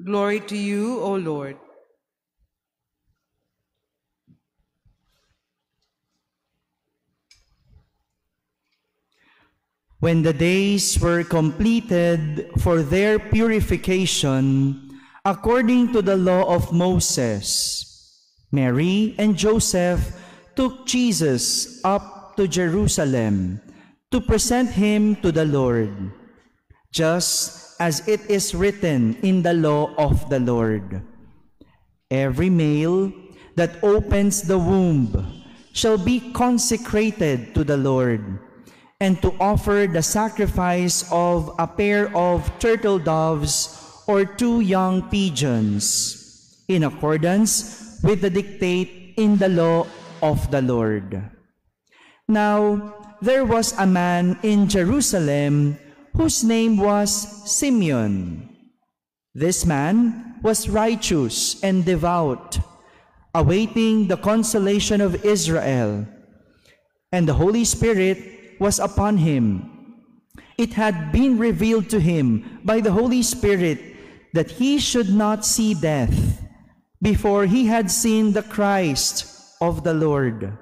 Glory to you, O Lord. When the days were completed for their purification, according to the law of Moses, Mary and Joseph took Jesus up to Jerusalem to present him to the Lord, just as it is written in the law of the Lord. Every male that opens the womb shall be consecrated to the Lord, and to offer the sacrifice of a pair of turtle doves or 2 young pigeons, in accordance with the dictate in the law of the Lord. Now, there was a man in Jerusalem whose name was Simeon. This man was righteous and devout, awaiting the consolation of Israel, and the Holy Spirit was upon him. It had been revealed to him by the Holy Spirit that he should not see death before he had seen the Christ of the Lord.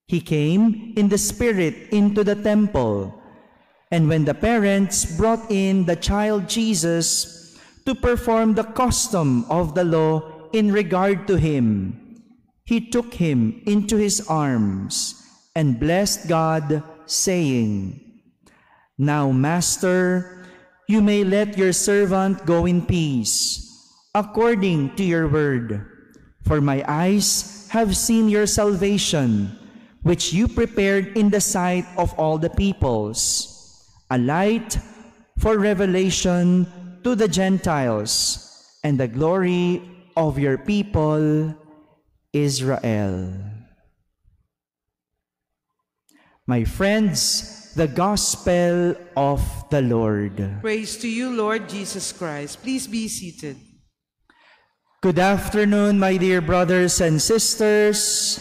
He came in the Spirit into the temple, and when the parents brought in the child Jesus to perform the custom of the law in regard to him, he took him into his arms and blessed God, saying, "Now, Master, you may let your servant go in peace, according to your word. For my eyes have seen your salvation, which you prepared in the sight of all the peoples, a light for revelation to the Gentiles, and the glory of your people, Israel." My friends, the Gospel of the Lord. Praise to you, Lord Jesus Christ. Please be seated. Good afternoon, my dear brothers and sisters.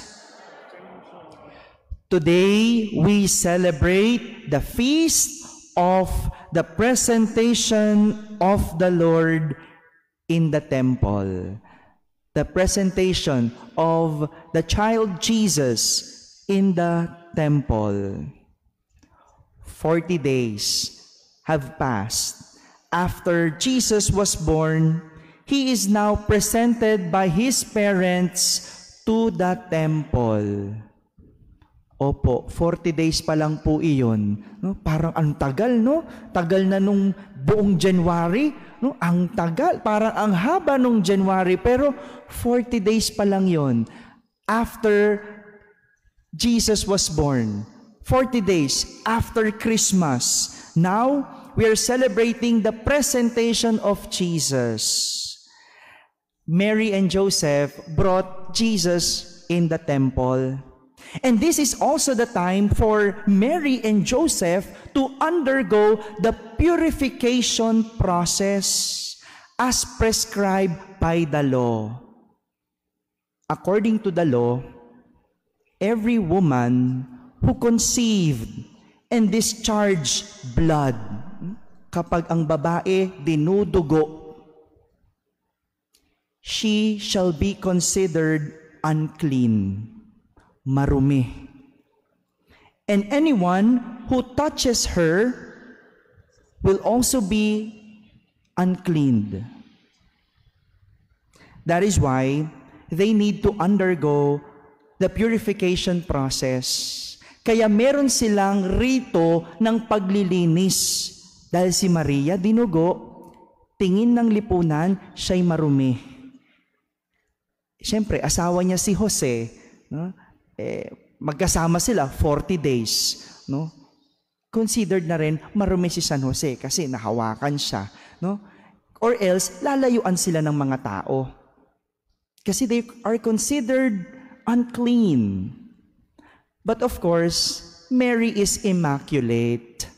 Today, we celebrate the feast of the presentation of the Lord in the temple. The presentation of the child Jesus in the temple. 40 days have passed. After Jesus was born, he is now presented by his parents to the temple. Opo, 40 days pa lang po iyon. No? Parang ang tagal, no? Tagal na nung buong January. No? Ang tagal, parang ang haba nung January. Pero 40 days pa lang yon after Jesus was born. 40 days after Christmas. Now, we are celebrating the presentation of Jesus. Mary and Joseph brought Jesus in the temple. And this is also the time for Mary and Joseph to undergo the purification process as prescribed by the law. According to the law, every woman who conceived and discharged blood, kapag ang babae dinudugo, she shall be considered unclean, marumi. And anyone who touches her will also be uncleaned. That is why they need to undergo the purification process. Kaya meron silang rito ng paglilinis. Dahil si Maria, dinugo, tingin ng lipunan, siya'y marumi. Siyempre, asawa niya si Jose, no? Magkasama sila 40 days. No? Considered na rin marumi si San Jose kasi nahawakan siya. No? Or else, lalayuan sila ng mga tao. Kasi they are considered unclean. But of course, Mary is immaculate.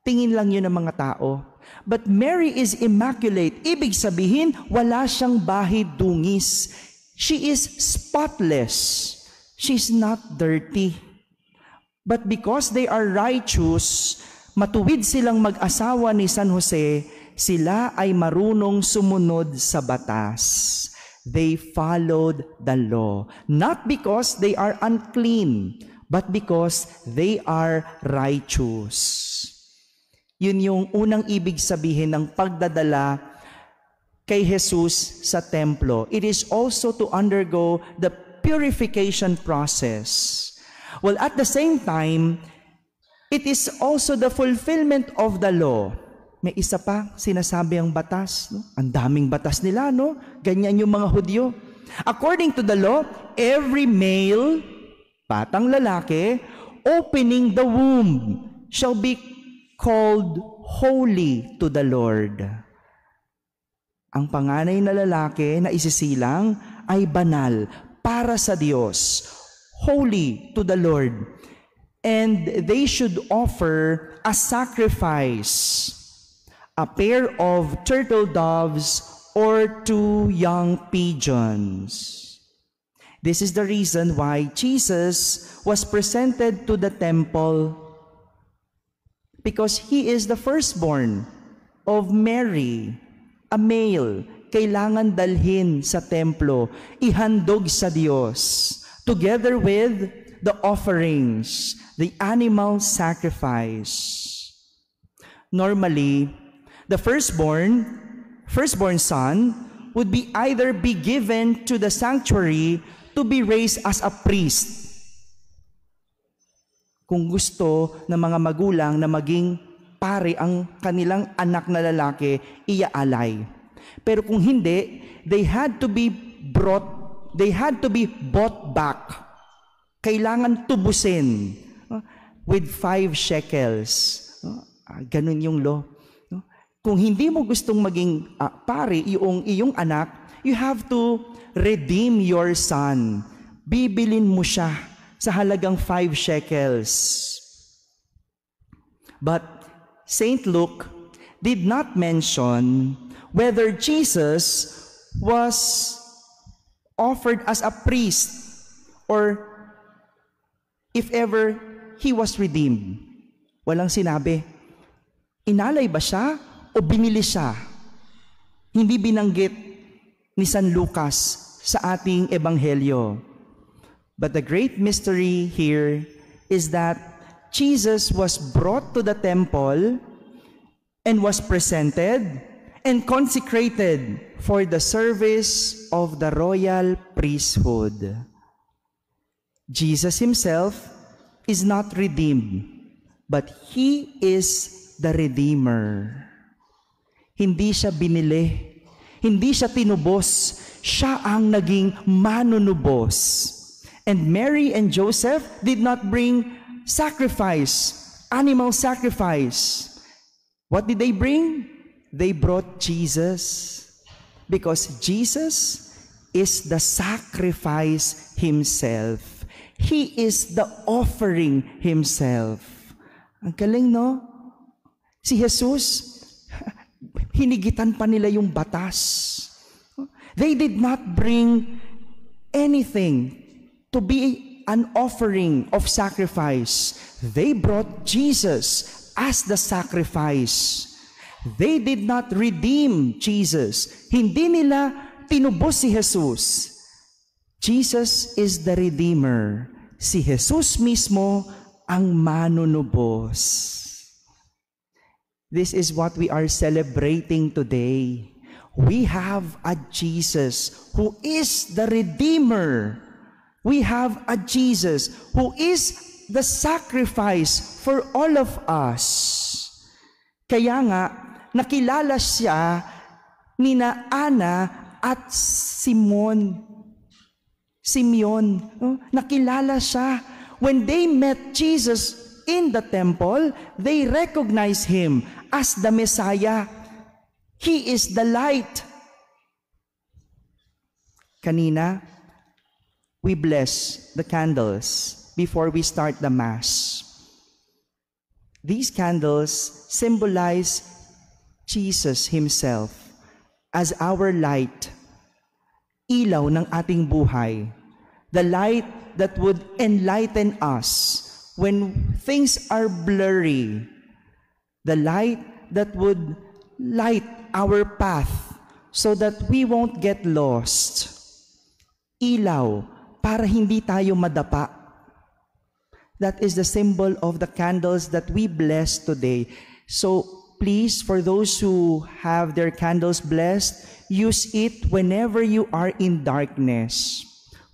Tingin lang yun ng mga tao. But Mary is immaculate. Ibig sabihin, wala siyang bahid dungis. She is spotless. She's not dirty. But because they are righteous, matuwid silang mag-asawa ni San Jose, Sila ay marunong sumunod sa batas. They followed the law, not because they are unclean, but because they are righteous. Yun yung unang ibig sabihin ng pagdadala kay Jesus sa templo. It is also to undergo the purification process. Well, at the same time, it is also the fulfillment of the law. May isa pa, sinasabi ang batas. No? Ang daming batas nila, no? Ganyan yung mga Hudyo. According to the law, every male, batang lalaki, opening the womb shall be called holy to the Lord. Ang panganay na lalaki na isisilang ay banal para sa Diyos, holy to the Lord. And they should offer a sacrifice, a pair of turtle doves or 2 young pigeons. This is the reason why Jesus was presented to the temple, because he is the firstborn of Mary, a male. Kailangan dalhin sa templo, ihandog sa Diyos, together with the offerings, the animal sacrifice. Normally, the firstborn son would be either be given to the sanctuary to be raised as a priest. Kung gusto ng mga magulang na maging pare ang kanilang anak na lalaki, iaalay. Pero kung hindi, they had to be bought back. Kailangan tubusin with 5 shekels. Ganun yung law. Kung hindi mo gustong maging pare yung iyong anak, you have to redeem your son. Bibilin mo siya sa halagang 5 shekels. But Saint Luke did not mention whether Jesus was offered as a priest or if ever he was redeemed. Walang sinabi. Inalay ba siya o binili siya? Hindi binanggit ni San Lucas sa ating ebanghelyo. But the great mystery here is that Jesus was brought to the temple and was presented and consecrated for the service of the royal priesthood. Jesus himself is not redeemed, but he is the Redeemer. Hindi siya binili, hindi siya tinubos, siya ang naging manunubos. And Mary and Joseph did not bring sacrifice, animal sacrifice. What did they bring? They brought Jesus, because Jesus is the sacrifice himself. He is the offering himself. Ang galing, no? Si Jesus, hinigitan pa nila yung batas. They did not bring anything to be an offering of sacrifice. They brought Jesus as the sacrifice. They did not redeem Jesus. Hindi nila tinubos si Jesus. Jesus is the Redeemer. Si Jesus mismo ang manunubos. This is what we are celebrating today. We have a Jesus who is the Redeemer. We have a Jesus who is the sacrifice for all of us. Kaya nga, nakilala siya nina Ana at Simeon. Nakilala siya. When they met Jesus in the temple, they recognized him as the Messiah. He is the light. Kanina, we bless the candles before we start the Mass. These candles symbolize Jesus himself as our light, ilaw ng ating buhay, the light that would enlighten us when things are blurry, the light that would light our path so that we won't get lost. Ilaw para hindi tayo madapa. That is the symbol of the candles that we bless today. So please, for those who have their candles blessed, use it whenever you are in darkness,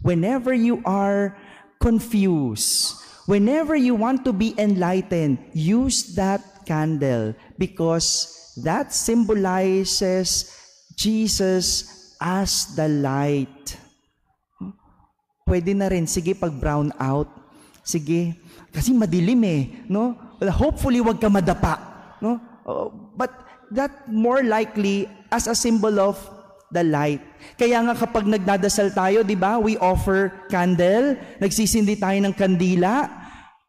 whenever you are confused, whenever you want to be enlightened. Use that candle because that symbolizes Jesus as the light. Pwede na rin, sige, pag brown out, sige, kasi madilim no? Hopefully, wag ka madapa, no? But that more likely as a symbol of the light. Kaya nga kapag nagdadasal tayo, di ba, we offer candle, nagsisindi tayo ng kandila,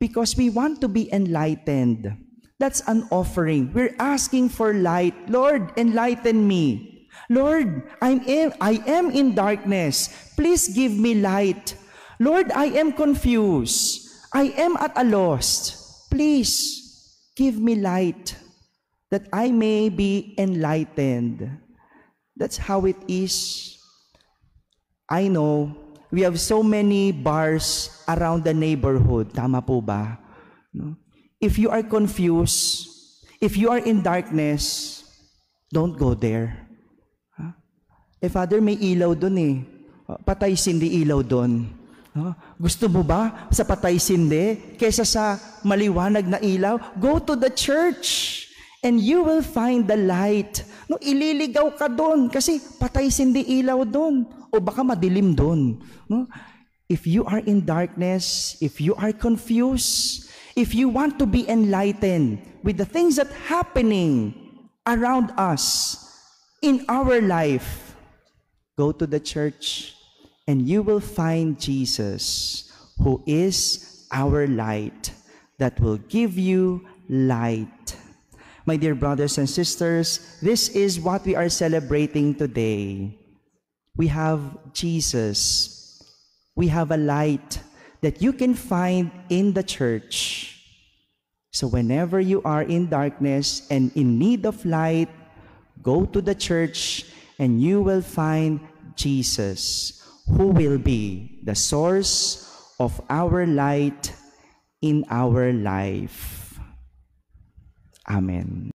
because we want to be enlightened. That's an offering. We're asking for light. Lord, enlighten me. Lord, I am in darkness. Please give me light. Lord, I am confused. I am at a loss. Please give me light that I may be enlightened. That's how it is. I know we have so many bars around the neighborhood. Tama po ba? No? If you are confused, if you are in darkness, don't go there. Father, may ilaw dun patay sindi ilaw dun. Gusto mo ba sa patay sindi kaysa sa maliwanag na ilaw? Go to the church and you will find the light. No, ililigaw ka dun kasi patay sindi ilaw dun o baka madilim dun. No? If you are in darkness, if you are confused, if you want to be enlightened with the things that happening around us in our life, go to the church and you will find Jesus, who is our light, that will give you light. My dear brothers and sisters, this is what we are celebrating today. We have Jesus. We have a light that you can find in the church. So whenever you are in darkness and in need of light, go to the church and you will find Jesus, who will be the source of our light in our life. Amen.